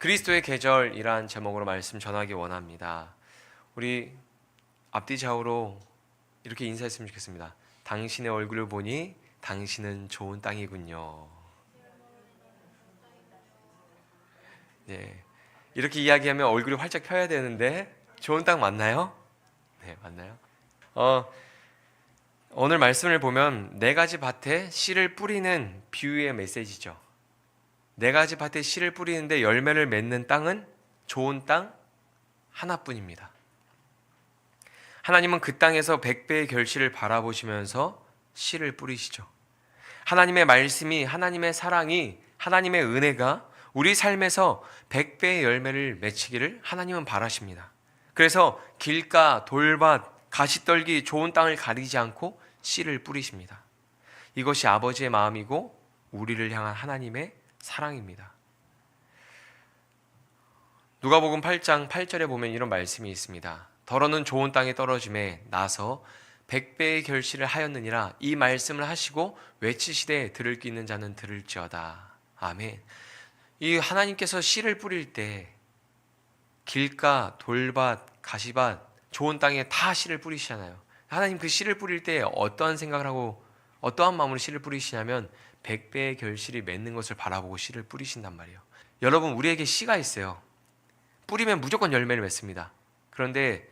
그리스도의 계절이란 제목으로 말씀 전하기 원합니다. 우리 앞뒤 좌우로 이렇게 인사했으면 좋겠습니다. 당신의 얼굴을 보니 당신은 좋은 땅이군요. 네, 이렇게 이야기하면 얼굴이 활짝 펴야 되는데 좋은 땅 맞나요? 네, 맞나요? 오늘 말씀을 보면 네 가지 밭에 씨를 뿌리는 비유의 메시지죠. 네 가지 밭에 씨를 뿌리는데 열매를 맺는 땅은 좋은 땅 하나뿐입니다. 하나님은 그 땅에서 100배의 결실을 바라보시면서 씨를 뿌리시죠. 하나님의 말씀이, 하나님의 사랑이, 하나님의 은혜가 우리 삶에서 100배의 열매를 맺히기를 하나님은 바라십니다. 그래서 길가, 돌밭, 가시떨기, 좋은 땅을 가리지 않고 씨를 뿌리십니다. 이것이 아버지의 마음이고 우리를 향한 하나님의 사랑입니다. 누가복음 8장 8절에 보면 이런 말씀이 있습니다. 더러는 좋은 땅에 떨어짐에 나서 100배의 결실을 하였느니라. 이 말씀을 하시고 외치시되 들을 귀 있는 자는 들을지어다. 아멘. 이 하나님께서 씨를 뿌릴 때 길가, 돌밭, 가시밭, 좋은 땅에 다 씨를 뿌리시잖아요. 하나님 그 씨를 뿌릴 때 어떠한 생각을 하고 어떠한 마음으로 씨를 뿌리시냐면 100배의 결실이 맺는 것을 바라보고 씨를 뿌리신단 말이에요. 여러분, 우리에게 씨가 있어요. 뿌리면 무조건 열매를 맺습니다. 그런데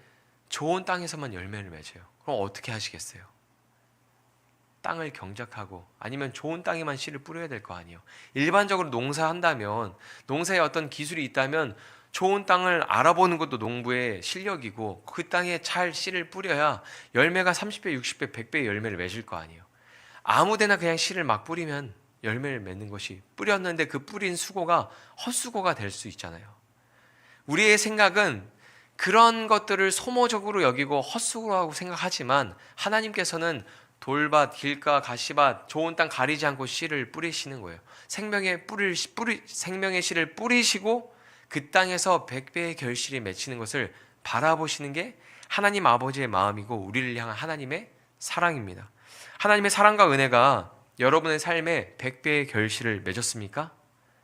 좋은 땅에서만 열매를 맺어요. 그럼 어떻게 하시겠어요? 땅을 경작하고 아니면 좋은 땅에만 씨를 뿌려야 될 거 아니에요. 일반적으로 농사한다면, 농사에 어떤 기술이 있다면 좋은 땅을 알아보는 것도 농부의 실력이고 그 땅에 잘 씨를 뿌려야 열매가 30배, 60배, 100배의 열매를 맺을 거 아니에요. 아무데나 그냥 씨를 막 뿌리면 열매를 맺는 것이, 뿌렸는데 그 뿌린 수고가 헛수고가 될 수 있잖아요. 우리의 생각은 그런 것들을 소모적으로 여기고 헛수고라고 생각하지만 하나님께서는 돌밭, 길가, 가시밭, 좋은 땅 가리지 않고 씨를 뿌리시는 거예요. 생명의 씨를 뿌리시고 그 땅에서 100배의 결실이 맺히는 것을 바라보시는 게 하나님 아버지의 마음이고 우리를 향한 하나님의 사랑입니다. 하나님의 사랑과 은혜가 여러분의 삶에 100배의 결실을 맺었습니까?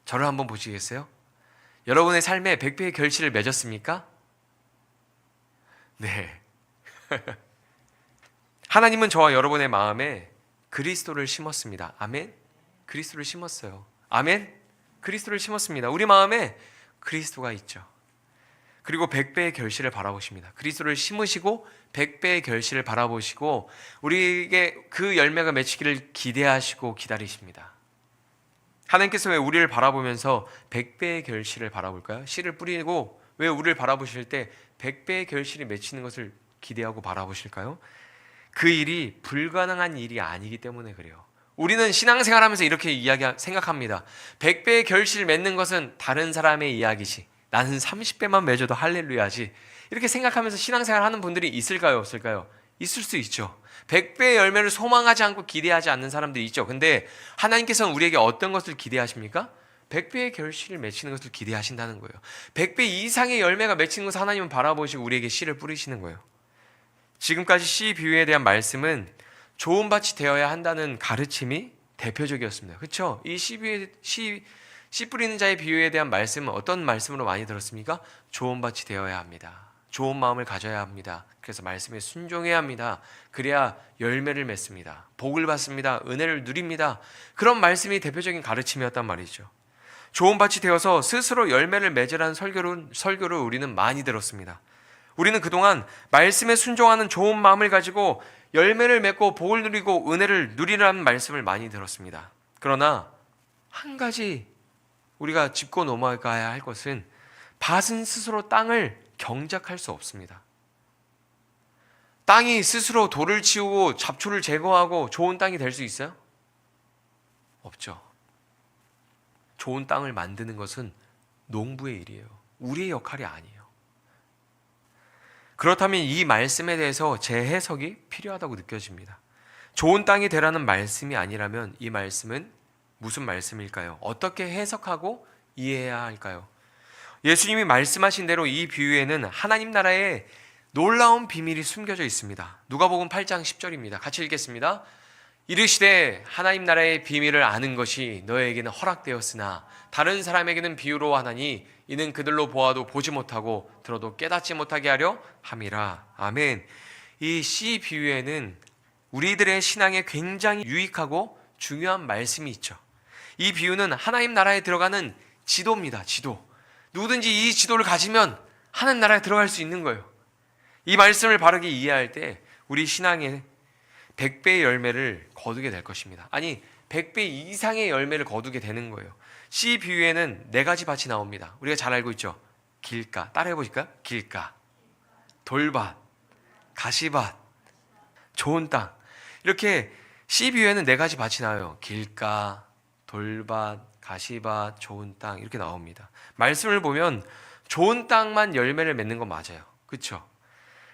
저를 한번 보시겠어요? 여러분의 삶에 100배의 결실을 맺었습니까? 네. 하나님은 저와 여러분의 마음에 그리스도를 심었습니다. 아멘? 그리스도를 심었어요. 아멘? 그리스도를 심었습니다. 우리 마음에 그리스도가 있죠. 그리고 100배의 결실을 바라보십니다. 그리스도를 심으시고 100배의 결실을 바라보시고 우리에게 그 열매가 맺히기를 기대하시고 기다리십니다. 하나님께서 왜 우리를 바라보면서 100배의 결실을 바라볼까요? 씨를 뿌리고 왜 우리를 바라보실 때 100배의 결실이 맺히는 것을 기대하고 바라보실까요? 그 일이 불가능한 일이 아니기 때문에 그래요. 우리는 신앙생활하면서 이렇게 생각합니다. 100배의 결실을 맺는 것은 다른 사람의 이야기지, 나는 30배만 맺어도 할렐루야지, 이렇게 생각하면서 신앙생활 하는 분들이 있을까요? 없을까요? 있을 수 있죠. 100배의 열매를 소망하지 않고 기대하지 않는 사람들이 있죠. 근데 하나님께서는 우리에게 어떤 것을 기대하십니까? 100배의 결실을 맺히는 것을 기대하신다는 거예요. 100배 이상의 열매가 맺히는 것을 하나님은 바라보시고 우리에게 씨를 뿌리시는 거예요. 지금까지 씨 비유에 대한 말씀은 좋은 밭이 되어야 한다는 가르침이 대표적이었습니다. 그렇죠? 이 씨 뿌리는 자의 비유에 대한 말씀은 어떤 말씀으로 많이 들었습니까? 좋은 밭이 되어야 합니다. 좋은 마음을 가져야 합니다. 그래서 말씀에 순종해야 합니다. 그래야 열매를 맺습니다. 복을 받습니다. 은혜를 누립니다. 그런 말씀이 대표적인 가르침이었단 말이죠. 좋은 밭이 되어서 스스로 열매를 맺으라는 설교를 우리는 많이 들었습니다. 우리는 그동안 말씀에 순종하는 좋은 마음을 가지고 열매를 맺고 복을 누리고 은혜를 누리라는 말씀을 많이 들었습니다. 그러나 한 가지 우리가 짚고 넘어가야 할 것은 밭은 스스로 땅을 경작할 수 없습니다. 땅이 스스로 돌을 치우고 잡초를 제거하고 좋은 땅이 될 수 있어요? 없죠. 좋은 땅을 만드는 것은 농부의 일이에요. 우리의 역할이 아니에요. 그렇다면 이 말씀에 대해서 재해석이 필요하다고 느껴집니다. 좋은 땅이 되라는 말씀이 아니라면 이 말씀은 무슨 말씀일까요? 어떻게 해석하고 이해해야 할까요? 예수님이 말씀하신 대로 이 비유에는 하나님 나라의 놀라운 비밀이 숨겨져 있습니다. 누가복음 8장 10절입니다. 같이 읽겠습니다. 이르시되 하나님 나라의 비밀을 아는 것이 너에게는 허락되었으나 다른 사람에게는 비유로 하나니 이는 그들로 보아도 보지 못하고 들어도 깨닫지 못하게 하려 함이라. 아멘. 이 씨 비유에는 우리들의 신앙에 굉장히 유익하고 중요한 말씀이 있죠. 이 비유는 하나님 나라에 들어가는 지도입니다. 지도. 누구든지 이 지도를 가지면 하나님 나라에 들어갈 수 있는 거예요. 이 말씀을 바르게 이해할 때 우리 신앙에 100배의 열매를 거두게 될 것입니다. 아니 100배 이상의 열매를 거두게 되는 거예요. 씨 비유에는 4가지 밭이 나옵니다. 우리가 잘 알고 있죠. 길가, 따라해 보실까요? 길가, 돌밭, 가시밭, 좋은 땅. 이렇게 씨 비유에는 4가지 밭이 나와요. 길가, 돌밭, 가시밭, 좋은 땅 이렇게 나옵니다. 말씀을 보면 좋은 땅만 열매를 맺는 건 맞아요. 그렇죠?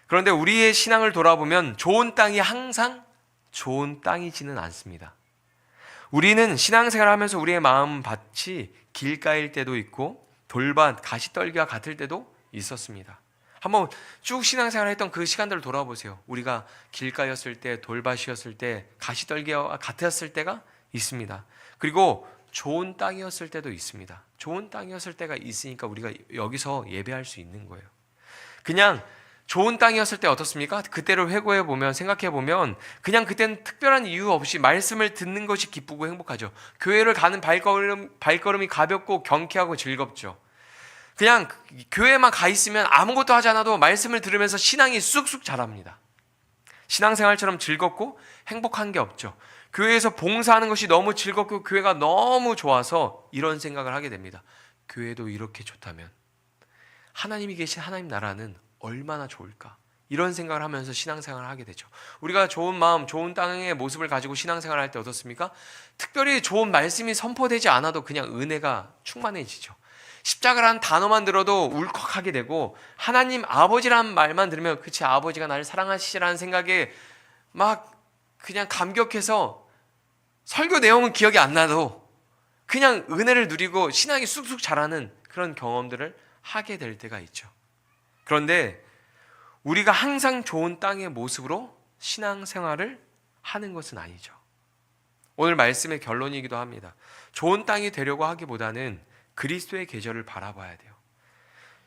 그런데 우리의 신앙을 돌아보면 좋은 땅이 항상 좋은 땅이지는 않습니다. 우리는 신앙생활을 하면서 우리의 마음밭이 길가일 때도 있고 돌밭, 가시떨기와 같을 때도 있었습니다. 한번 쭉 신앙생활을 했던 그 시간들을 돌아보세요. 우리가 길가였을 때, 돌밭이었을 때, 가시떨기와 같았을 때가 있습니다. 그리고 좋은 땅이었을 때도 있습니다. 좋은 땅이었을 때가 있으니까 우리가 여기서 예배할 수 있는 거예요. 그냥 좋은 땅이었을 때 어떻습니까? 그때를 회고해 보면, 생각해 보면 그냥 그때는 특별한 이유 없이 말씀을 듣는 것이 기쁘고 행복하죠. 교회를 가는 발걸음이 가볍고 경쾌하고 즐겁죠. 그냥 교회만 가 있으면 아무것도 하지 않아도 말씀을 들으면서 신앙이 쑥쑥 자랍니다. 신앙생활처럼 즐겁고 행복한 게 없죠. 교회에서 봉사하는 것이 너무 즐겁고 교회가 너무 좋아서 이런 생각을 하게 됩니다. 교회도 이렇게 좋다면 하나님이 계신 하나님 나라는 얼마나 좋을까? 이런 생각을 하면서 신앙생활을 하게 되죠. 우리가 좋은 마음, 좋은 땅의 모습을 가지고 신앙생활을 할 때 어떻습니까? 특별히 좋은 말씀이 선포되지 않아도 그냥 은혜가 충만해지죠. 십자가라는 단어만 들어도 울컥하게 되고 하나님 아버지라는 말만 들으면 그치 아버지가 나를 사랑하시라는 생각에 막 그냥 감격해서 설교 내용은 기억이 안 나도 그냥 은혜를 누리고 신앙이 쑥쑥 자라는 그런 경험들을 하게 될 때가 있죠. 그런데 우리가 항상 좋은 땅의 모습으로 신앙생활을 하는 것은 아니죠. 오늘 말씀의 결론이기도 합니다. 좋은 땅이 되려고 하기보다는 그리스도의 계절을 바라봐야 돼요.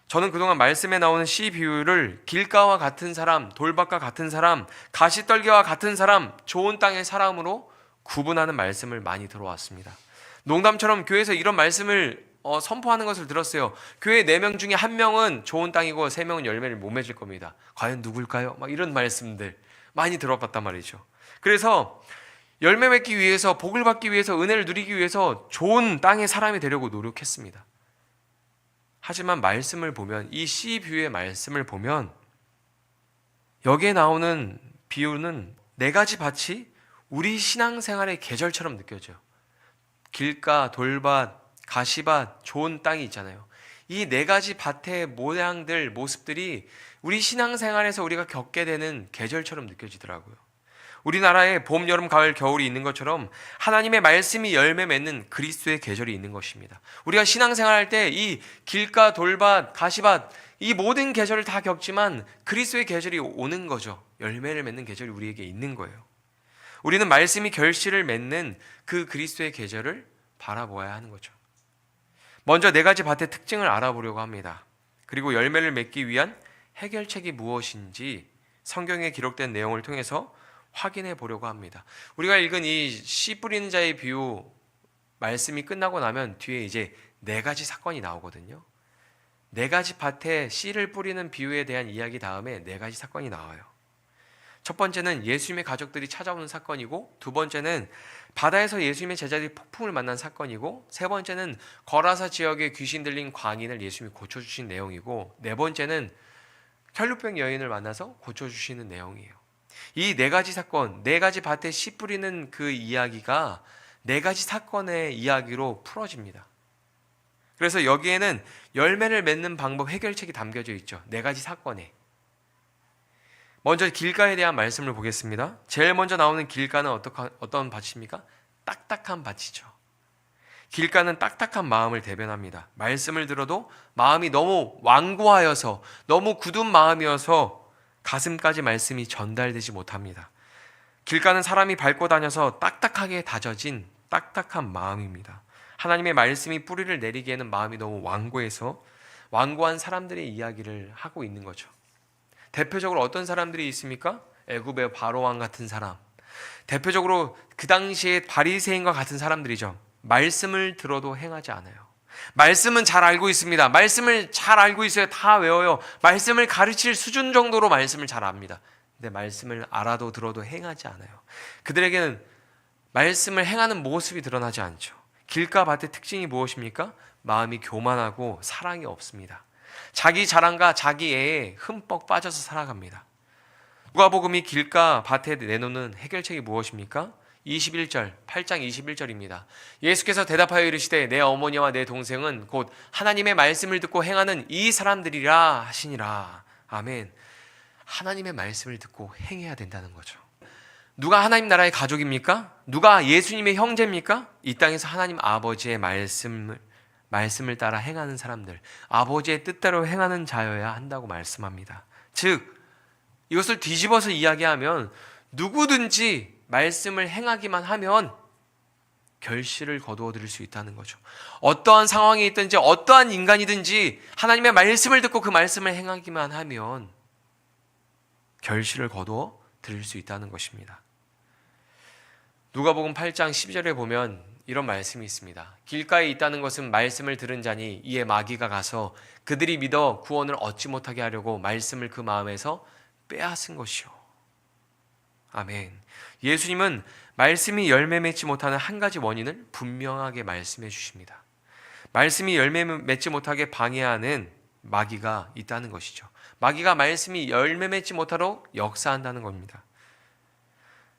저는 그동안 말씀에 나오는 씨 비유를 길가와 같은 사람, 돌밭과 같은 사람, 가시떨기와 같은 사람, 좋은 땅의 사람으로 구분하는 말씀을 많이 들어왔습니다. 농담처럼 교회에서 이런 말씀을 선포하는 것을 들었어요. 교회 4명 중에 1명은 좋은 땅이고 3명은 열매를 못 맺을 겁니다. 과연 누굴까요? 막 이런 말씀들 많이 들어봤단 말이죠. 그래서 열매 맺기 위해서, 복을 받기 위해서, 은혜를 누리기 위해서 좋은 땅의 사람이 되려고 노력했습니다. 하지만 말씀을 보면, 이 씨 비유의 말씀을 보면 여기에 나오는 비유는 4가지 밭이 우리 신앙생활의 계절처럼 느껴져요. 길가, 돌밭, 가시밭, 좋은 땅이 있잖아요. 이 4가지 밭의 모양들, 모습들이 우리 신앙생활에서 우리가 겪게 되는 계절처럼 느껴지더라고요. 우리나라에 봄, 여름, 가을, 겨울이 있는 것처럼 하나님의 말씀이 열매 맺는 그리스도의 계절이 있는 것입니다. 우리가 신앙생활할 때 이 길가, 돌밭, 가시밭 이 모든 계절을 다 겪지만 그리스도의 계절이 오는 거죠. 열매를 맺는 계절이 우리에게 있는 거예요. 우리는 말씀이 결실을 맺는 그 그리스도의 계절을 바라보아야 하는 거죠. 먼저 4가지 밭의 특징을 알아보려고 합니다. 그리고 열매를 맺기 위한 해결책이 무엇인지 성경에 기록된 내용을 통해서 확인해 보려고 합니다. 우리가 읽은 이 씨 뿌리는 자의 비유 말씀이 끝나고 나면 뒤에 이제 4가지 사건이 나오거든요. 4가지 밭에 씨를 뿌리는 비유에 대한 이야기 다음에 4가지 사건이 나와요. 첫 번째는 예수님의 가족들이 찾아오는 사건이고, 두 번째는 바다에서 예수님의 제자들이 폭풍을 만난 사건이고, 세 번째는 거라사 지역에 귀신 들린 광인을 예수님이 고쳐주신 내용이고, 네 번째는 혈루병 여인을 만나서 고쳐주시는 내용이에요. 이 4가지 사건, 4가지 밭에 씨 뿌리는 그 이야기가 4가지 사건의 이야기로 풀어집니다. 그래서 여기에는 열매를 맺는 방법, 해결책이 담겨져 있죠. 4가지 사건에. 먼저 길가에 대한 말씀을 보겠습니다. 제일 먼저 나오는 길가는 어떤 밭입니까? 딱딱한 밭이죠. 길가는 딱딱한 마음을 대변합니다. 말씀을 들어도 마음이 너무 완고하여서, 너무 굳은 마음이어서 가슴까지 말씀이 전달되지 못합니다. 길가는 사람이 밟고 다녀서 딱딱하게 다져진 딱딱한 마음입니다. 하나님의 말씀이 뿌리를 내리기에는 마음이 너무 완고해서 완고한 사람들의 이야기를 하고 있는 거죠. 대표적으로 어떤 사람들이 있습니까? 애굽의 바로왕 같은 사람. 대표적으로 그 당시에 바리새인과 같은 사람들이죠. 말씀을 들어도 행하지 않아요. 말씀은 잘 알고 있습니다. 말씀을 잘 알고 있어요. 다 외워요. 말씀을 가르칠 수준 정도로 말씀을 잘 압니다. 근데 말씀을 알아도 들어도 행하지 않아요. 그들에게는 말씀을 행하는 모습이 드러나지 않죠. 길가 밭의 특징이 무엇입니까? 마음이 교만하고 사랑이 없습니다. 자기 자랑과 자기 애에 흠뻑 빠져서 살아갑니다. 누가복음이 길가 밭에 내놓는 해결책이 무엇입니까? 8장 21절입니다. 예수께서 대답하여 이르시되 내 어머니와 내 동생은 곧 하나님의 말씀을 듣고 행하는 이 사람들이라 하시니라. 아멘. 하나님의 말씀을 듣고 행해야 된다는 거죠. 누가 하나님 나라의 가족입니까? 누가 예수님의 형제입니까? 이 땅에서 하나님 아버지의 말씀을 따라 행하는 사람들, 아버지의 뜻대로 행하는 자여야 한다고 말씀합니다. 즉 이것을 뒤집어서 이야기하면 누구든지 말씀을 행하기만 하면 결실을 거두어 들일 수 있다는 거죠. 어떠한 상황이 있든지 어떠한 인간이든지 하나님의 말씀을 듣고 그 말씀을 행하기만 하면 결실을 거두어 드릴 수 있다는 것입니다. 누가복음 8장 10절에 보면 이런 말씀이 있습니다. 길가에 있다는 것은 말씀을 들은 자니 이에 마귀가 가서 그들이 믿어 구원을 얻지 못하게 하려고 말씀을 그 마음에서 빼앗은 것이요. 아멘. 예수님은 말씀이 열매 맺지 못하는 한 가지 원인을 분명하게 말씀해 주십니다. 말씀이 열매 맺지 못하게 방해하는 마귀가 있다는 것이죠. 마귀가 말씀이 열매 맺지 못하도록 역사한다는 겁니다.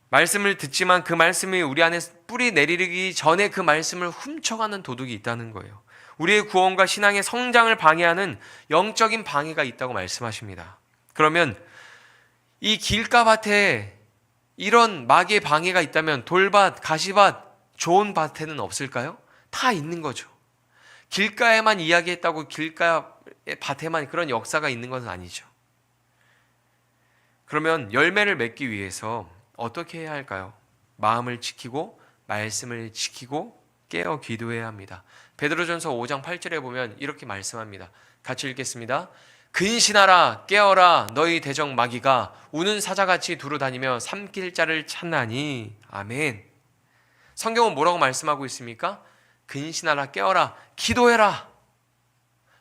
말씀을 듣지만 그 말씀이 우리 안에 뿌리 내리기 전에 그 말씀을 훔쳐가는 도둑이 있다는 거예요. 우리의 구원과 신앙의 성장을 방해하는 영적인 방해가 있다고 말씀하십니다. 그러면 이 길가밭에 이런 마귀의 방해가 있다면 돌밭, 가시밭, 좋은 밭에는 없을까요? 다 있는 거죠. 길가에만 이야기했다고 길가 밭에만 그런 역사가 있는 것은 아니죠. 그러면 열매를 맺기 위해서 어떻게 해야 할까요? 마음을 지키고 말씀을 지키고 깨어 기도해야 합니다. 베드로전서 5장 8절에 보면 이렇게 말씀합니다. 같이 읽겠습니다. 근신하라 깨어라 너희 대적 마귀가 우는 사자같이 두루다니며 삼킬 자를 찾나니. 아멘. 성경은 뭐라고 말씀하고 있습니까? 근신하라 깨어라 기도해라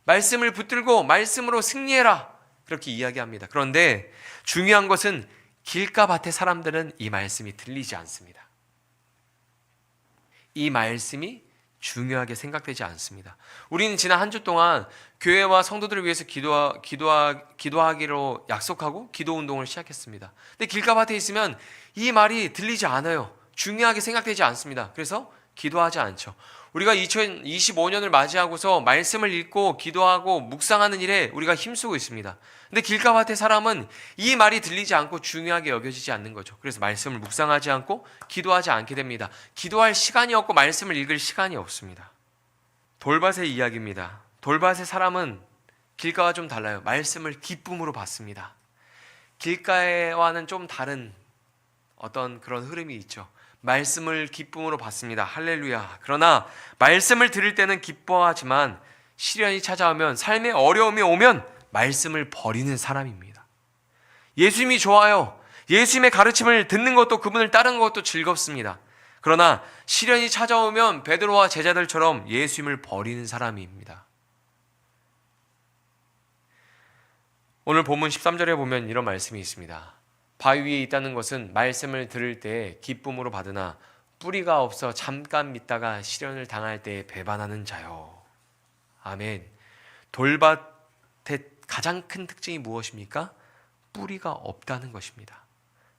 말씀을 붙들고 말씀으로 승리해라 그렇게 이야기합니다. 그런데 중요한 것은 길가밭의 사람들은 이 말씀이 들리지 않습니다. 이 말씀이 중요하게 생각되지 않습니다. 우리는 지난 한 주 동안 교회와 성도들을 위해서 기도하기로 약속하고 기도 운동을 시작했습니다. 근데 길가밭에 있으면 이 말이 들리지 않아요. 중요하게 생각되지 않습니다. 그래서 기도하지 않죠. 우리가 2025년을 맞이하고서 말씀을 읽고 기도하고 묵상하는 일에 우리가 힘쓰고 있습니다. 근데 길가밭의 사람은 이 말이 들리지 않고 중요하게 여겨지지 않는 거죠. 그래서 말씀을 묵상하지 않고 기도하지 않게 됩니다. 기도할 시간이 없고 말씀을 읽을 시간이 없습니다. 돌밭의 이야기입니다. 돌밭의 사람은 길가와 좀 달라요. 말씀을 기쁨으로 받습니다. 길가와는 좀 다른 어떤 그런 흐름이 있죠. 말씀을 기쁨으로 받습니다. 할렐루야. 그러나 말씀을 들을 때는 기뻐하지만 시련이 찾아오면 삶의 어려움이 오면 말씀을 버리는 사람입니다. 예수님이 좋아요. 예수님의 가르침을 듣는 것도 그분을 따르는 것도 즐겁습니다. 그러나 시련이 찾아오면 베드로와 제자들처럼 예수님을 버리는 사람입니다. 오늘 본문 13절에 보면 이런 말씀이 있습니다. 바위 위에 있다는 것은 말씀을 들을 때 기쁨으로 받으나 뿌리가 없어 잠깐 믿다가 시련을 당할 때 배반하는 자요. 아멘. 돌밭의 가장 큰 특징이 무엇입니까? 뿌리가 없다는 것입니다.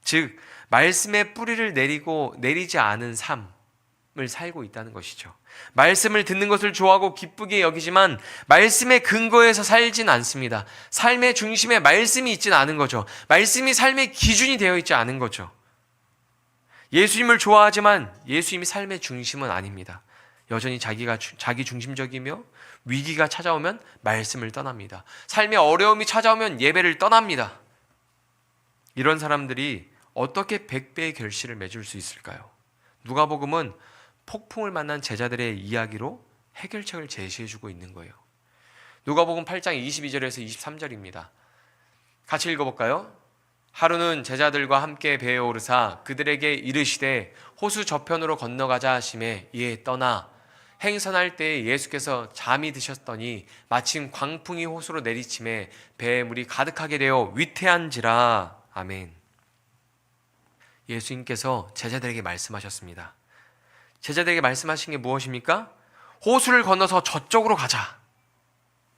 즉 말씀의 뿌리를 내리지 않은 삶을 살고 있다는 것이죠. 말씀을 듣는 것을 좋아하고 기쁘게 여기지만 말씀의 근거에서 살진 않습니다. 삶의 중심에 말씀이 있진 않은 거죠. 말씀이 삶의 기준이 되어 있지 않은 거죠. 예수님을 좋아하지만 예수님이 삶의 중심은 아닙니다. 여전히 자기 중심적이며 위기가 찾아오면 말씀을 떠납니다. 삶의 어려움이 찾아오면 예배를 떠납니다. 이런 사람들이 어떻게 100배의 결실을 맺을 수 있을까요? 누가복음은 폭풍을 만난 제자들의 이야기로 해결책을 제시해주고 있는 거예요. 누가복음 8장 22절에서 23절입니다. 같이 읽어볼까요? 하루는 제자들과 함께 배에 오르사 그들에게 이르시되 호수 저편으로 건너가자 하심에 이에 떠나 행선할 때에 예수께서 잠이 드셨더니 마침 광풍이 호수로 내리침에 배에 물이 가득하게 되어 위태한지라. 아멘. 예수님께서 제자들에게 말씀하셨습니다. 제자들에게 말씀하신 게 무엇입니까? 호수를 건너서 저쪽으로 가자.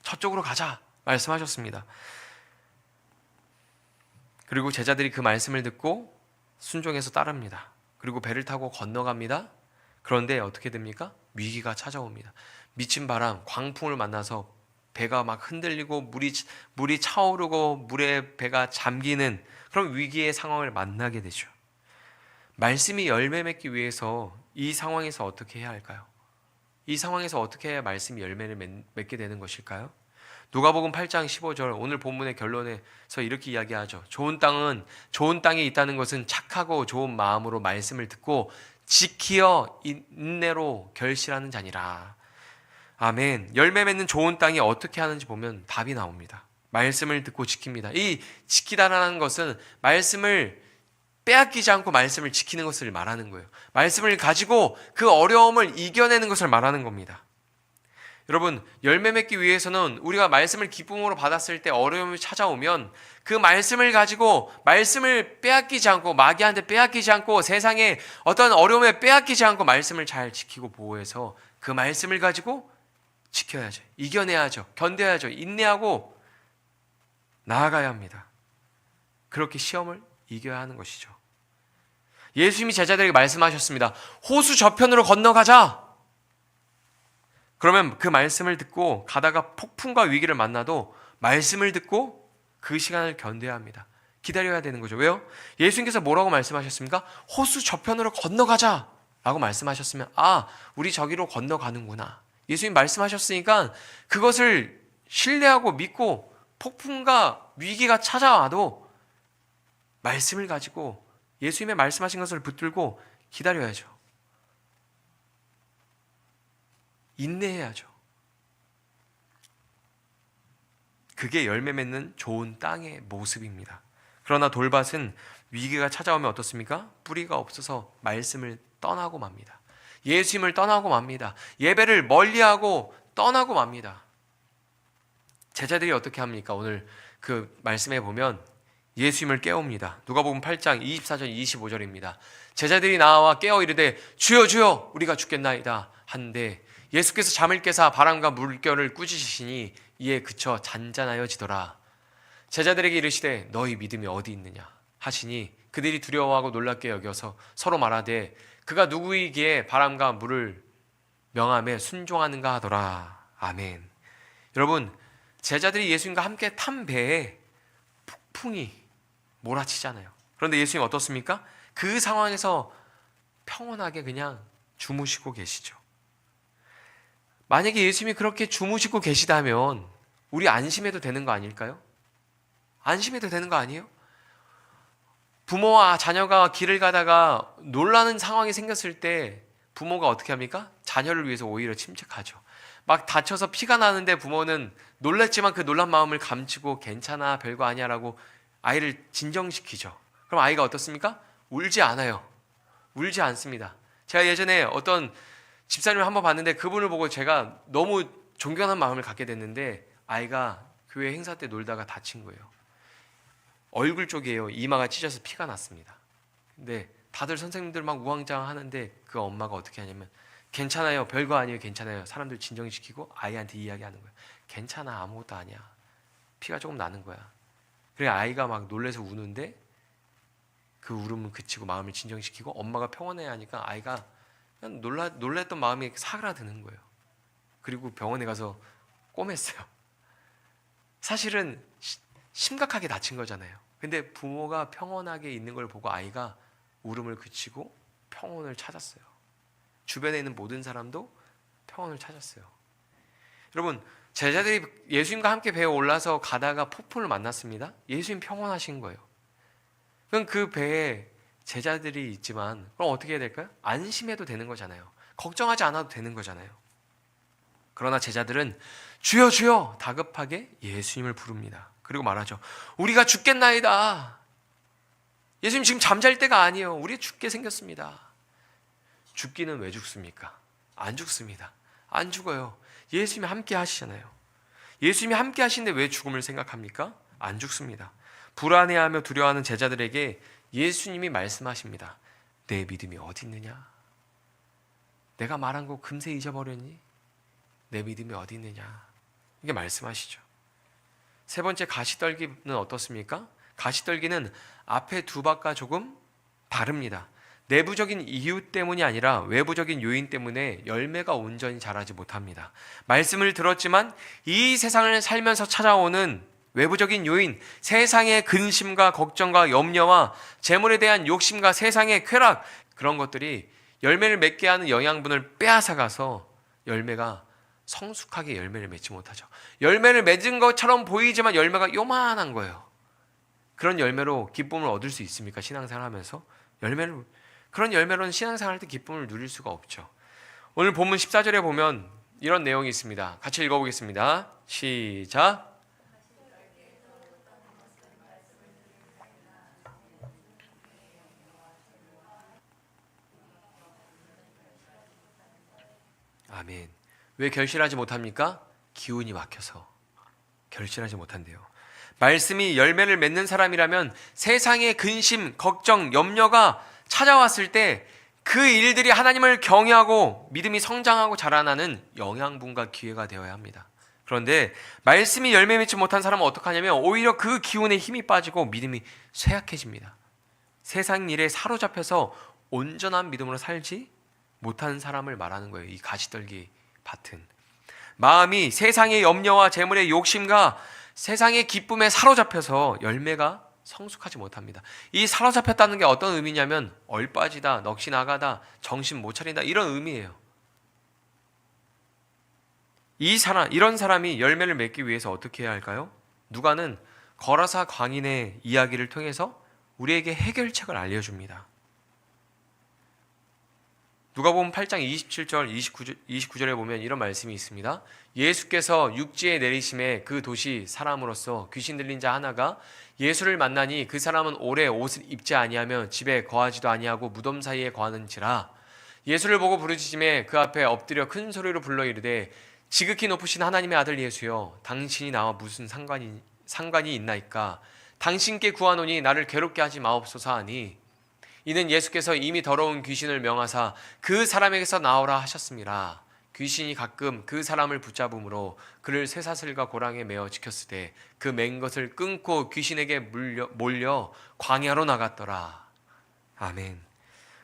저쪽으로 가자 말씀하셨습니다. 그리고 제자들이 그 말씀을 듣고 순종해서 따릅니다. 그리고 배를 타고 건너갑니다. 그런데 어떻게 됩니까? 위기가 찾아옵니다. 미친 바람, 광풍을 만나서 배가 막 흔들리고 물이 차오르고 물에 배가 잠기는 그런 위기의 상황을 만나게 되죠. 말씀이 열매 맺기 위해서 이 상황에서 어떻게 해야 할까요? 이 상황에서 어떻게 해야 말씀이 열매를 맺게 되는 것일까요? 누가복음 8장 15절 오늘 본문의 결론에서 이렇게 이야기하죠. 좋은 땅에 있다는 것은 착하고 좋은 마음으로 말씀을 듣고 지키어 인내로 결실하는 자니라. 아멘. 열매 맺는 좋은 땅이 어떻게 하는지 보면 답이 나옵니다. 말씀을 듣고 지킵니다. 이 지키다라는 것은 말씀을 빼앗기지 않고 말씀을 지키는 것을 말하는 거예요. 말씀을 가지고 그 어려움을 이겨내는 것을 말하는 겁니다. 여러분, 열매 맺기 위해서는 우리가 말씀을 기쁨으로 받았을 때 어려움이 찾아오면 그 말씀을 가지고 말씀을 빼앗기지 않고 마귀한테 빼앗기지 않고 세상에 어떤 어려움에 빼앗기지 않고 말씀을 잘 지키고 보호해서 그 말씀을 가지고 지켜야죠. 이겨내야죠. 견뎌야죠. 인내하고 나아가야 합니다. 그렇게 시험을 이겨야 하는 것이죠. 예수님이 제자들에게 말씀하셨습니다. 호수 저편으로 건너가자. 그러면 그 말씀을 듣고 가다가 폭풍과 위기를 만나도 말씀을 듣고 그 시간을 견뎌야 합니다. 기다려야 되는 거죠. 왜요? 예수님께서 뭐라고 말씀하셨습니까? 호수 저편으로 건너가자 라고 말씀하셨으면 우리 저기로 건너가는구나. 예수님 말씀하셨으니까 그것을 신뢰하고 믿고 폭풍과 위기가 찾아와도 말씀을 가지고 예수님의 말씀하신 것을 붙들고 기다려야죠. 인내해야죠. 그게 열매 맺는 좋은 땅의 모습입니다. 그러나 돌밭은 위기가 찾아오면 어떻습니까? 뿌리가 없어서 말씀을 떠나고 맙니다. 예수님을 떠나고 맙니다. 예배를 멀리하고 떠나고 맙니다. 제자들이 어떻게 합니까? 오늘 그 말씀에 보면 예수님을 깨웁니다. 누가복음 8장 24절 25절입니다. 제자들이 나와 깨어 이르되 주여 주여 우리가 죽겠나이다 한데 예수께서 잠을 깨사 바람과 물결을 꾸짖으시니 이에 그쳐 잔잔하여지더라. 제자들에게 이르시되 너희 믿음이 어디 있느냐 하시니 그들이 두려워하고 놀랍게 여겨서 서로 말하되 그가 누구이기에 바람과 물을 명함에 순종하는가 하더라. 아멘. 여러분, 제자들이 예수님과 함께 탄 배에 폭풍이 몰아치잖아요. 그런데 예수님 어떻습니까? 그 상황에서 평온하게 그냥 주무시고 계시죠. 만약에 예수님이 그렇게 주무시고 계시다면 우리 안심해도 되는 거 아닐까요? 안심해도 되는 거 아니에요? 부모와 자녀가 길을 가다가 놀라는 상황이 생겼을 때 부모가 어떻게 합니까? 자녀를 위해서 오히려 침착하죠. 막 다쳐서 피가 나는데 부모는 놀랐지만 그 놀란 마음을 감추고 괜찮아 별거 아니야 라고 아이를 진정시키죠. 그럼 아이가 어떻습니까? 울지 않아요. 울지 않습니다. 제가 예전에 어떤 집사님을 한번 봤는데 그분을 보고 제가 너무 존경하는 마음을 갖게 됐는데 아이가 교회 행사 때 놀다가 다친 거예요. 얼굴 쪽이에요. 이마가 찢어서 피가 났습니다. 근데 다들 선생님들 막 우왕좌왕 하는데 그 엄마가 어떻게 하냐면 괜찮아요. 별거 아니에요. 괜찮아요. 사람들 진정시키고 아이한테 이야기하는 거예요. 괜찮아. 아무것도 아니야. 피가 조금 나는 거야. 그래 아이가 막 놀래서 우는데 그 울음을 그치고 마음을 진정시키고 엄마가 평온해야 하니까 아이가 그냥 놀랬던 마음이 사그라드는 거예요. 그리고 병원에 가서 꼬맸어요. 사실은 심각하게 다친 거잖아요. 근데 부모가 평온하게 있는 걸 보고 아이가 울음을 그치고 평온을 찾았어요. 주변에 있는 모든 사람도 평온을 찾았어요. 여러분, 제자들이 예수님과 함께 배에 올라서 가다가 폭풍을 만났습니다. 예수님 평온하신 거예요. 그럼 그 배에 제자들이 있지만 그럼 어떻게 해야 될까요? 안심해도 되는 거잖아요. 걱정하지 않아도 되는 거잖아요. 그러나 제자들은 주여 주여 다급하게 예수님을 부릅니다. 그리고 말하죠. 우리가 죽겠나이다. 예수님 지금 잠잘 때가 아니에요. 우리 죽게 생겼습니다. 죽기는 왜 죽습니까? 안 죽습니다. 안 죽어요. 예수님이 함께 하시잖아요. 예수님이 함께 하시는데 왜 죽음을 생각합니까? 안 죽습니다. 불안해하며 두려워하는 제자들에게 예수님이 말씀하십니다. 내 믿음이 어디 있느냐? 내가 말한 거 금세 잊어버렸니? 내 믿음이 어디 있느냐? 이게 말씀하시죠. 세 번째 가시떨기는 어떻습니까? 가시떨기는 앞에 두 바가 조금 다릅니다. 내부적인 이유 때문이 아니라 외부적인 요인 때문에 열매가 온전히 자라지 못합니다. 말씀을 들었지만 이 세상을 살면서 찾아오는 외부적인 요인, 세상의 근심과 걱정과 염려와 재물에 대한 욕심과 세상의 쾌락, 그런 것들이 열매를 맺게 하는 영양분을 빼앗아가서 열매가 성숙하게 열매를 맺지 못하죠. 열매를 맺은 것처럼 보이지만 열매가 요만한 거예요. 그런 열매로 기쁨을 얻을 수 있습니까? 신앙생활 하면서 그런 열매로는 신앙생활 할 때 기쁨을 누릴 수가 없죠. 오늘 본문 14절에 보면 이런 내용이 있습니다. 같이 읽어보겠습니다. 시작. 아멘. 왜 결실하지 못합니까? 기운이 막혀서 결실하지 못한대요. 말씀이 열매를 맺는 사람이라면 세상의 근심, 걱정, 염려가 찾아왔을 때 그 일들이 하나님을 경외하고 믿음이 성장하고 자라나는 영양분과 기회가 되어야 합니다. 그런데 말씀이 열매 맺지 못한 사람은 어떻게 하냐면 오히려 그 기운에 힘이 빠지고 믿음이 쇠약해집니다. 세상 일에 사로잡혀서 온전한 믿음으로 살지 못한 사람을 말하는 거예요. 이 가시떨기 밭은. 마음이 세상의 염려와 재물의 욕심과 세상의 기쁨에 사로잡혀서 열매가 성숙하지 못합니다. 이 사로잡혔다는 게 어떤 의미냐면 얼빠지다, 넋이 나가다, 정신 못 차린다 이런 의미예요. 이런 사람이 열매를 맺기 위해서 어떻게 해야 할까요? 누가는 거라사 광인의 이야기를 통해서 우리에게 해결책을 알려줍니다. 누가복음 8장 27절 29절에 보면 이런 말씀이 있습니다. 예수께서 육지에 내리심에 그 도시 사람으로서 귀신 들린 자 하나가 예수를 만나니 그 사람은 오래 옷을 입지 아니하며 집에 거하지도 아니하고 무덤 사이에 거하는지라. 예수를 보고 부르짖음에 그 앞에 엎드려 큰 소리로 불러 이르되 지극히 높으신 하나님의 아들 예수여 당신이 나와 무슨 상관이 있나이까. 당신께 구하노니 나를 괴롭게 하지 마옵소서 하니 이는 예수께서 이미 더러운 귀신을 명하사 그 사람에게서 나오라 하셨습니다. 귀신이 가끔 그 사람을 붙잡음으로 그를 쇠사슬과 고랑에 매어 지켰으되 그 맨 것을 끊고 귀신에게 몰려 광야로 나갔더라. 아멘.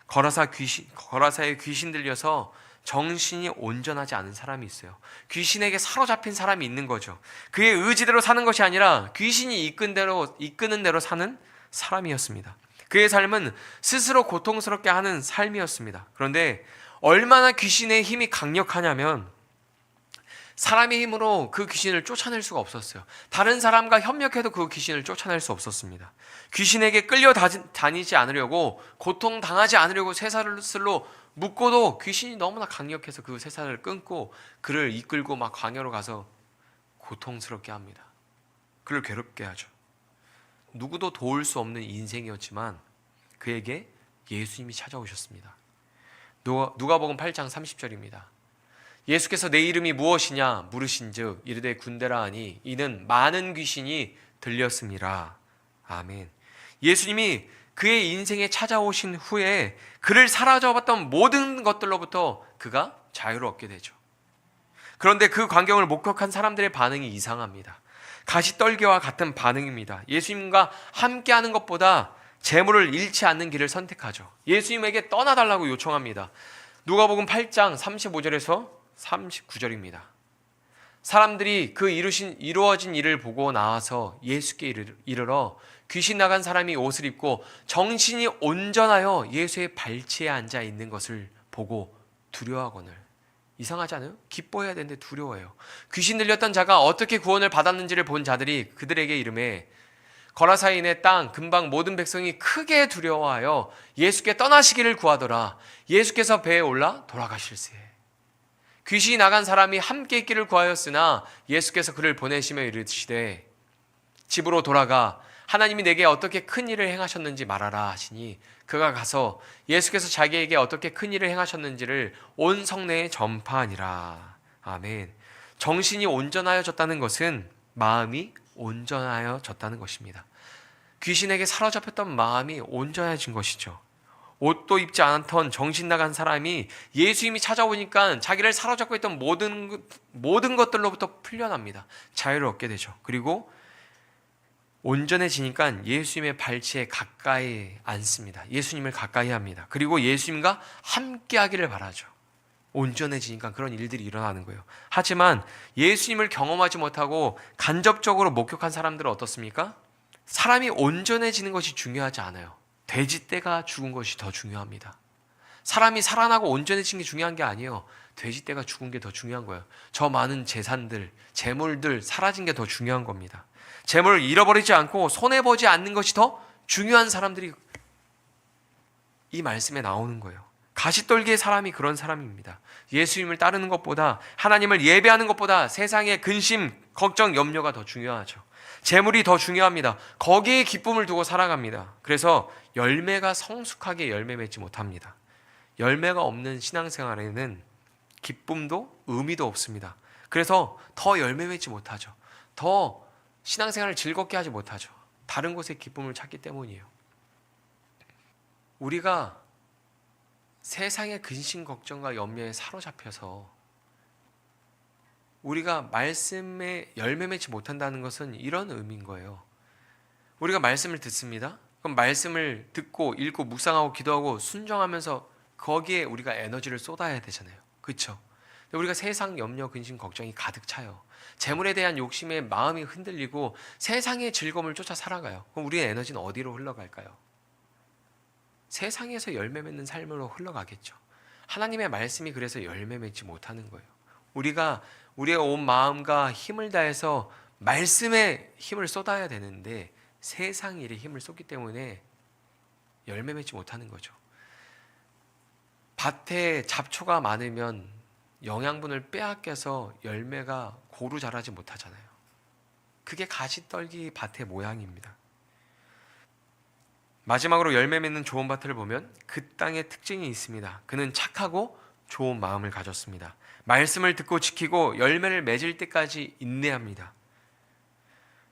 거라사에 귀신 들려서 정신이 온전하지 않은 사람이 있어요. 귀신에게 사로잡힌 사람이 있는 거죠. 그의 의지대로 사는 것이 아니라 귀신이 이끄는 대로 사는 사람이었습니다. 그의 삶은 스스로 고통스럽게 하는 삶이었습니다. 그런데 얼마나 귀신의 힘이 강력하냐면 사람의 힘으로 그 귀신을 쫓아낼 수가 없었어요. 다른 사람과 협력해도 그 귀신을 쫓아낼 수 없었습니다. 귀신에게 끌려다니지 않으려고, 고통당하지 않으려고 쇠사슬로 묶고도 귀신이 너무나 강력해서 그 쇠사슬을 끊고 그를 이끌고 막 광야로 가서 고통스럽게 합니다. 그를 괴롭게 하죠. 누구도 도울 수 없는 인생이었지만 그에게 예수님이 찾아오셨습니다. 누가복음 8장 30절입니다. 예수께서 내 이름이 무엇이냐 물으신즉 이르되 군대라 하니 이는 많은 귀신이 들렸음이라. 아멘. 예수님이 그의 인생에 찾아오신 후에 그를 사로잡았던 모든 것들로부터 그가 자유를 얻게 되죠. 그런데 그 광경을 목격한 사람들의 반응이 이상합니다. 가시떨기와 같은 반응입니다. 예수님과 함께하는 것보다 재물을 잃지 않는 길을 선택하죠. 예수님에게 떠나달라고 요청합니다. 누가복음 8장 35절에서 39절입니다. 사람들이 그 이루어진 일을 보고 나와서 예수께 이르러 귀신 나간 사람이 옷을 입고 정신이 온전하여 예수의 발치에 앉아 있는 것을 보고 두려워하거늘. 이상하지 않아요? 기뻐해야 되는데 두려워해요. 귀신 들렸던 자가 어떻게 구원을 받았는지를 본 자들이 그들에게 이르매 거라사인의 땅 근방 모든 백성이 크게 두려워하여 예수께 떠나시기를 구하더라. 예수께서 배에 올라 돌아가실세. 귀신이 나간 사람이 함께 있기를 구하였으나 예수께서 그를 보내시며 이르시되 집으로 돌아가 하나님이 내게 어떻게 큰 일을 행하셨는지 말하라 하시니 그가 가서 예수께서 자기에게 어떻게 큰 일을 행하셨는지를 온 성내에 전파하니라. 아멘. 정신이 온전하여졌다는 것은 마음이 온전하여졌다는 것입니다. 귀신에게 사로잡혔던 마음이 온전해진 것이죠. 옷도 입지 않던 정신 나간 사람이 예수님이 찾아오니까 자기를 사로잡고 있던 모든 것들로부터 풀려납니다. 자유를 얻게 되죠. 그리고 온전해지니까 예수님의 발치에 가까이 앉습니다. 예수님을 가까이 합니다. 그리고 예수님과 함께 하기를 바라죠. 온전해지니까 그런 일들이 일어나는 거예요. 하지만 예수님을 경험하지 못하고 간접적으로 목격한 사람들은 어떻습니까? 사람이 온전해지는 것이 중요하지 않아요. 돼지떼가 죽은 것이 더 중요합니다. 사람이 살아나고 온전해진 게 중요한 게 아니에요. 돼지떼가 죽은 게 더 중요한 거예요. 저 많은 재산들, 재물들 사라진 게 더 중요한 겁니다. 재물을 잃어버리지 않고 손해보지 않는 것이 더 중요한 사람들이 이 말씀에 나오는 거예요. 가시떨기의 사람이 그런 사람입니다. 예수님을 따르는 것보다, 하나님을 예배하는 것보다 세상의 근심, 걱정, 염려가 더 중요하죠. 재물이 더 중요합니다. 거기에 기쁨을 두고 살아갑니다. 그래서 열매가 성숙하게 열매 맺지 못합니다. 열매가 없는 신앙생활에는 기쁨도 의미도 없습니다. 그래서 더 열매 맺지 못하죠. 더 신앙생활을 즐겁게 하지 못하죠. 다른 곳에 기쁨을 찾기 때문이에요. 우리가 세상의 근심 걱정과 염려에 사로잡혀서 우리가 말씀에 열매 맺지 못한다는 것은 이런 의미인 거예요. 우리가 말씀을 듣습니다. 그럼 말씀을 듣고 읽고 묵상하고 기도하고 순종하면서 거기에 우리가 에너지를 쏟아야 되잖아요. 그렇죠? 우리가 세상 염려 근심 걱정이 가득 차요. 재물에 대한 욕심에 마음이 흔들리고 세상의 즐거움을 쫓아 살아가요. 그럼 우리의 에너지는 어디로 흘러갈까요? 세상에서 열매 맺는 삶으로 흘러가겠죠. 하나님의 말씀이 그래서 열매 맺지 못하는 거예요. 우리가 우리의 온 마음과 힘을 다해서 말씀에 힘을 쏟아야 되는데 세상 일에 힘을 쏟기 때문에 열매 맺지 못하는 거죠. 밭에 잡초가 많으면 영양분을 빼앗겨서 열매가 고루 자라지 못하잖아요. 그게 가시떨기 밭의 모양입니다. 마지막으로 열매 맺는 좋은 밭을 보면 그 땅의 특징이 있습니다. 그는 착하고 좋은 마음을 가졌습니다. 말씀을 듣고 지키고 열매를 맺을 때까지 인내합니다.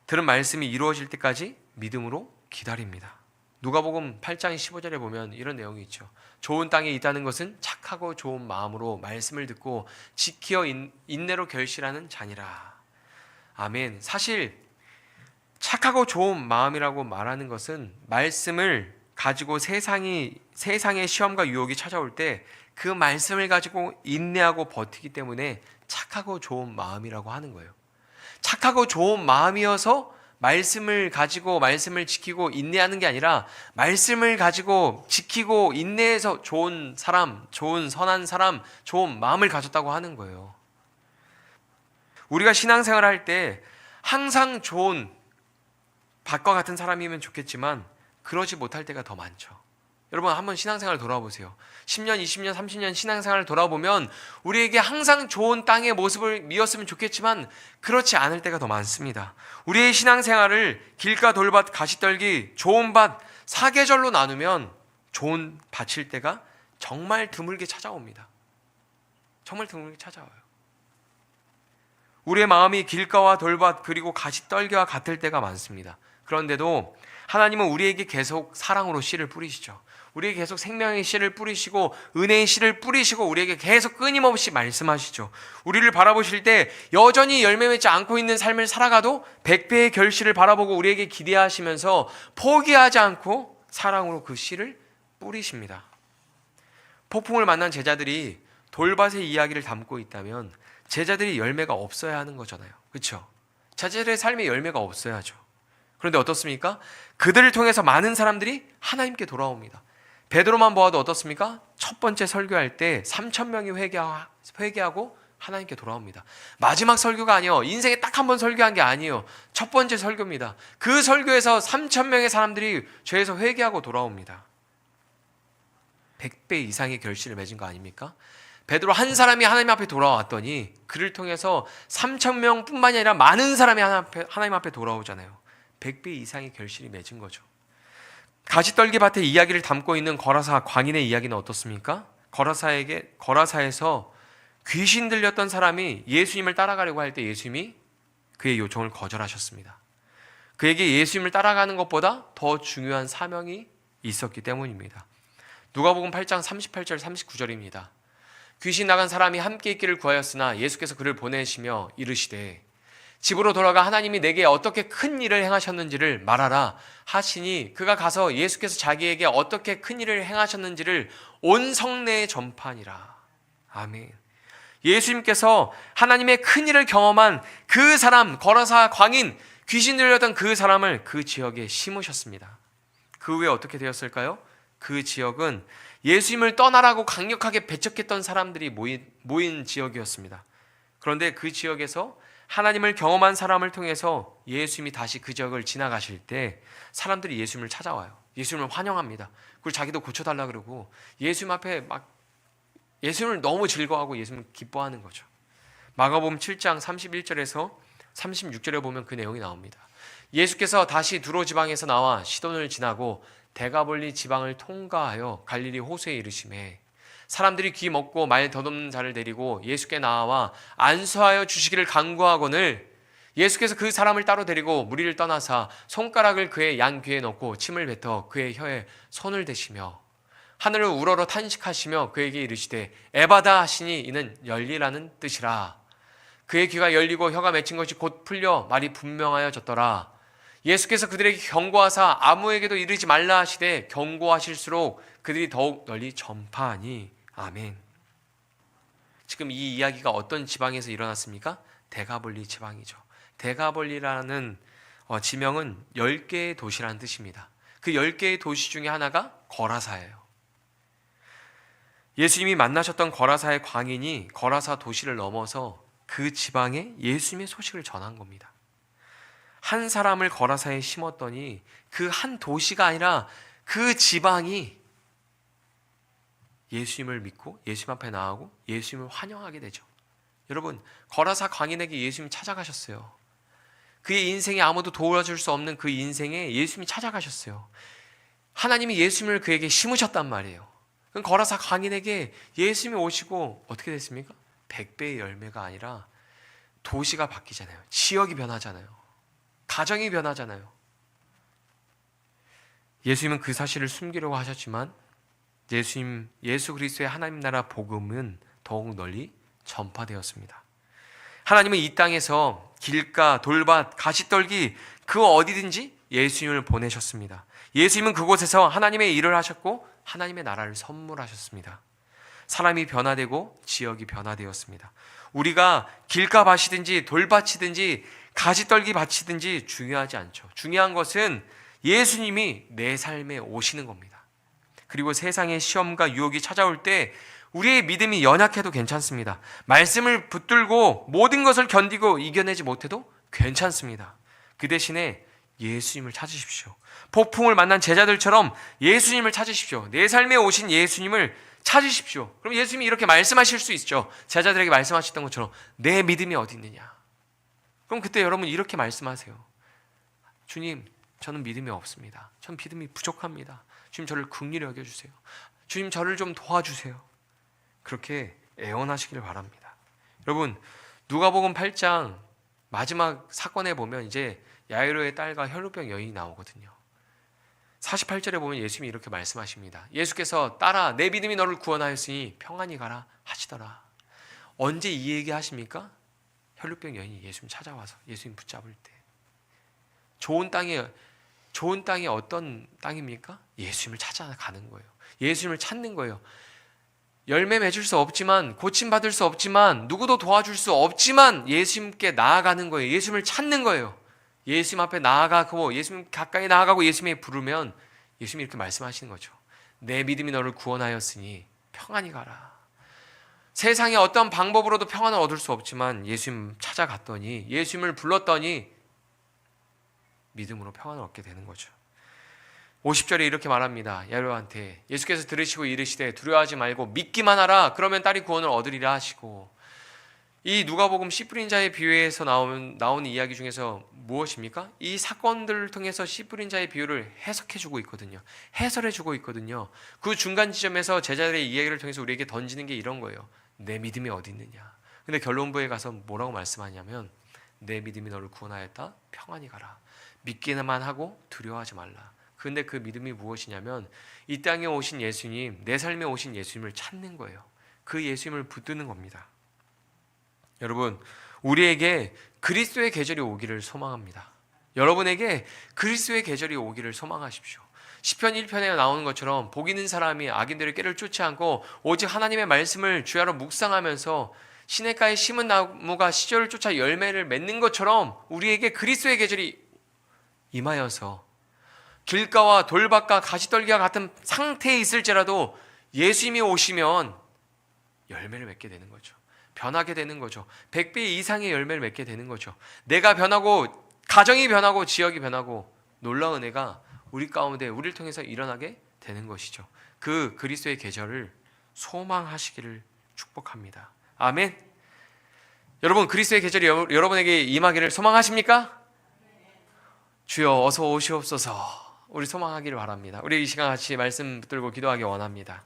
들은 말씀이 이루어질 때까지 믿음으로 기다립니다. 누가복음 8장 15절에 보면 이런 내용이 있죠. 좋은 땅에 있다는 것은 착하고 좋은 마음으로 말씀을 듣고 지키어 인내로 결실하는 자니라. 아멘. 사실 착하고 좋은 마음이라고 말하는 것은 말씀을 가지고 세상의 시험과 유혹이 찾아올 때 그 말씀을 가지고 인내하고 버티기 때문에 착하고 좋은 마음이라고 하는 거예요. 착하고 좋은 마음이어서 말씀을 가지고 말씀을 지키고 인내하는 게 아니라 말씀을 가지고 지키고 인내해서 좋은 사람, 좋은 선한 사람, 좋은 마음을 가졌다고 하는 거예요. 우리가 신앙생활을 할 때 항상 좋은 밭과 같은 사람이면 좋겠지만 그러지 못할 때가 더 많죠. 여러분 한번 신앙생활 돌아보세요. 10년, 20년, 30년 신앙생활을 돌아보면 우리에게 항상 좋은 땅의 모습을 미었으면 좋겠지만 그렇지 않을 때가 더 많습니다. 우리의 신앙생활을 길가, 돌밭, 가시떨기, 좋은 밭, 사계절로 나누면 좋은 밭일 때가 정말 드물게 찾아옵니다. 정말 드물게 찾아와요. 우리의 마음이 길가와 돌밭 그리고 가시떨기와 같을 때가 많습니다. 그런데도 하나님은 우리에게 계속 사랑으로 씨를 뿌리시죠. 우리에게 계속 생명의 씨를 뿌리시고 은혜의 씨를 뿌리시고 우리에게 계속 끊임없이 말씀하시죠. 우리를 바라보실 때 여전히 열매 맺지 않고 있는 삶을 살아가도 100배의 결실을 바라보고 우리에게 기대하시면서 포기하지 않고 사랑으로 그 씨를 뿌리십니다. 폭풍을 만난 제자들이 돌밭의 이야기를 담고 있다면 제자들이 열매가 없어야 하는 거잖아요. 그렇죠? 제자들의 삶에 열매가 없어야죠. 그런데 어떻습니까? 그들을 통해서 많은 사람들이 하나님께 돌아옵니다. 베드로만 보아도 어떻습니까? 첫 번째 설교할 때 3,000명이 회개하고 하나님께 돌아옵니다. 마지막 설교가 아니에요. 인생에 딱 한 번 설교한 게 아니에요. 첫 번째 설교입니다. 그 설교에서 3,000명의 사람들이 죄에서 회개하고 돌아옵니다. 100배 이상의 결실을 맺은 거 아닙니까? 베드로 한 사람이 하나님 앞에 돌아왔더니 그를 통해서 3,000명뿐만이 아니라 많은 사람이 하나님 앞에 돌아오잖아요. 100배 이상의 결실이 맺은 거죠. 가시떨기 밭의 이야기를 담고 있는 거라사 광인의 이야기는 어떻습니까? 거라사에서 귀신 들렸던 사람이 예수님을 따라가려고 할 때 예수님이 그의 요청을 거절하셨습니다. 그에게 예수님을 따라가는 것보다 더 중요한 사명이 있었기 때문입니다. 누가복음 8장 38절 39절입니다. 귀신 나간 사람이 함께 있기를 구하였으나 예수께서 그를 보내시며 이르시되 집으로 돌아가 하나님이 내게 어떻게 큰 일을 행하셨는지를 말하라 하시니 그가 가서 예수께서 자기에게 어떻게 큰 일을 행하셨는지를 온 성내에 전파하니라. 아멘. 예수님께서 하나님의 큰 일을 경험한 그 사람, 거라사 광인, 귀신 들렸던 그 사람을 그 지역에 심으셨습니다. 그 후에 어떻게 되었을까요? 그 지역은 예수님을 떠나라고 강력하게 배척했던 사람들이 모인 지역이었습니다. 그런데 그 지역에서 하나님을 경험한 사람을 통해서 예수님이 다시 그 지역을 지나가실 때 사람들이 예수님을 찾아와요. 예수님을 환영합니다. 그리고 자기도 고쳐달라 그러고 예수님 앞에 막 예수님을 너무 즐거워하고 예수님을 기뻐하는 거죠. 마가복음 7장 31절에서 36절에 보면 그 내용이 나옵니다. 예수께서 다시 두로 지방에서 나와 시돈을 지나고 데가볼리 지방을 통과하여 갈릴리 호수에 이르시매 사람들이 귀 먹고 말 더듬는 자를 데리고 예수께 나와 안수하여 주시기를 간구하거늘 예수께서 그 사람을 따로 데리고 무리를 떠나사 손가락을 그의 양 귀에 넣고 침을 뱉어 그의 혀에 손을 대시며 하늘을 우러러 탄식하시며 그에게 이르시되 에바다 하시니 이는 열리라는 뜻이라. 그의 귀가 열리고 혀가 맺힌 것이 곧 풀려 말이 분명하여졌더라. 예수께서 그들에게 경고하사 아무에게도 이르지 말라 하시되 경고하실수록 그들이 더욱 널리 전파하니. 아멘. 지금 이 이야기가 어떤 지방에서 일어났습니까? 데가볼리 지방이죠. 데가볼리라는 지명은 10개의 도시라는 뜻입니다. 그 10개의 도시 중에 하나가 거라사예요. 예수님이 만나셨던 거라사의 광인이 거라사 도시를 넘어서 그 지방에 예수님의 소식을 전한 겁니다. 한 사람을 거라사에 심었더니 그 한 도시가 아니라 그 지방이 예수님을 믿고 예수님 앞에 나아가고 예수님을 환영하게 되죠. 여러분, 거라사 광인에게 예수님이 찾아가셨어요. 그의 인생에 아무도 도와줄 수 없는 그 인생에 예수님이 찾아가셨어요. 하나님이 예수님을 그에게 심으셨단 말이에요. 그럼 거라사 광인에게 예수님이 오시고 어떻게 됐습니까? 100배의 열매가 아니라 도시가 바뀌잖아요. 지역이 변하잖아요. 가정이 변하잖아요. 예수님은 그 사실을 숨기려고 하셨지만 예수 그리스도의 하나님 나라 복음은 더욱 널리 전파되었습니다. 하나님은 이 땅에서 길가, 돌밭, 가시떨기 그 어디든지 예수님을 보내셨습니다. 예수님은 그곳에서 하나님의 일을 하셨고 하나님의 나라를 선물하셨습니다. 사람이 변화되고 지역이 변화되었습니다. 우리가 길가 밭이든지 돌밭이든지 가시떨기 밭이든지 중요하지 않죠. 중요한 것은 예수님이 내 삶에 오시는 겁니다. 그리고 세상의 시험과 유혹이 찾아올 때 우리의 믿음이 연약해도 괜찮습니다. 말씀을 붙들고 모든 것을 견디고 이겨내지 못해도 괜찮습니다. 그 대신에 예수님을 찾으십시오. 폭풍을 만난 제자들처럼 예수님을 찾으십시오. 내 삶에 오신 예수님을 찾으십시오. 그럼 예수님이 이렇게 말씀하실 수 있죠. 제자들에게 말씀하셨던 것처럼 내 믿음이 어디 있느냐. 그럼 그때 여러분 이렇게 말씀하세요. 주님, 저는 믿음이 없습니다. 전 믿음이 부족합니다. 주님, 저를 긍휼히 여겨주세요. 주님, 저를 좀 도와주세요. 그렇게 애원하시기를 바랍니다. 여러분, 누가복음 8장 마지막 사건에 보면 이제 야이로의 딸과 혈루병 여인이 나오거든요. 48절에 보면 예수님이 이렇게 말씀하십니다. 예수께서 딸아, 내 믿음이 너를 구원하였으니 평안히 가라 하시더라. 언제 이 얘기 하십니까? 혈루병 여인이 예수님 찾아와서 예수님 붙잡을 때. 좋은 땅이 어떤 땅입니까? 예수님을 찾아가는 거예요. 예수님을 찾는 거예요. 열매 맺을 수 없지만, 고침받을 수 없지만, 누구도 도와줄 수 없지만 예수님께 나아가는 거예요. 예수님을 찾는 거예요. 예수님 앞에 나아가고 예수님 가까이 나아가고 예수님이 부르면 예수님이 이렇게 말씀하시는 거죠. 내 믿음이 너를 구원하였으니 평안히 가라. 세상의 어떤 방법으로도 평안을 얻을 수 없지만 예수님 찾아갔더니, 예수님을 불렀더니 믿음으로 평안을 얻게 되는 거죠. 50절에 이렇게 말합니다. 야이로한테 예수께서 들으시고 이르시되 두려워하지 말고 믿기만 하라. 그러면 딸이 구원을 얻으리라 하시고, 이 누가복음 씨 뿌린 자의 비유에서 나오는 이야기 중에서 무엇입니까? 이 사건들을 통해서 씨 뿌린 자의 비유를 해석해주고 있거든요. 해설해주고 있거든요. 그 중간 지점에서 제자들의 이야기를 통해서 우리에게 던지는 게 이런 거예요. 내 믿음이 어디 있느냐. 근데 결론부에 가서 뭐라고 말씀하냐면, 내 믿음이 너를 구원하였다. 평안히 가라. 믿기만 하고 두려워하지 말라. 근데 그 믿음이 무엇이냐면, 이 땅에 오신 예수님, 내 삶에 오신 예수님을 찾는 거예요. 그 예수님을 붙드는 겁니다. 여러분, 우리에게 그리스도의 계절이 오기를 소망합니다. 여러분에게 그리스도의 계절이 오기를 소망하십시오. 시편 1편에 나오는 것처럼 복 있는 사람이 악인들의 꾀를 쫓지 않고 오직 하나님의 말씀을 주야로 묵상하면서 시냇가에 심은 나무가 시절을 쫓아 열매를 맺는 것처럼 우리에게 그리스도의 계절이 임하여서 길가와 돌밭과 가시떨기와 같은 상태에 있을지라도 예수님이 오시면 열매를 맺게 되는 거죠. 변하게 되는 거죠. 100배 이상의 열매를 맺게 되는 거죠. 내가 변하고, 가정이 변하고, 지역이 변하고, 놀라운 은혜가 우리 가운데 우리를 통해서 일어나게 되는 것이죠. 그 그리스도의 계절을 소망하시기를 축복합니다. 아멘. 여러분, 그리스도의 계절이 여러분에게 임하기를 소망하십니까? 주여 어서 오시옵소서. 우리 소망하기를 바랍니다. 우리 이 시간 같이 말씀 붙들고 기도하기 원합니다.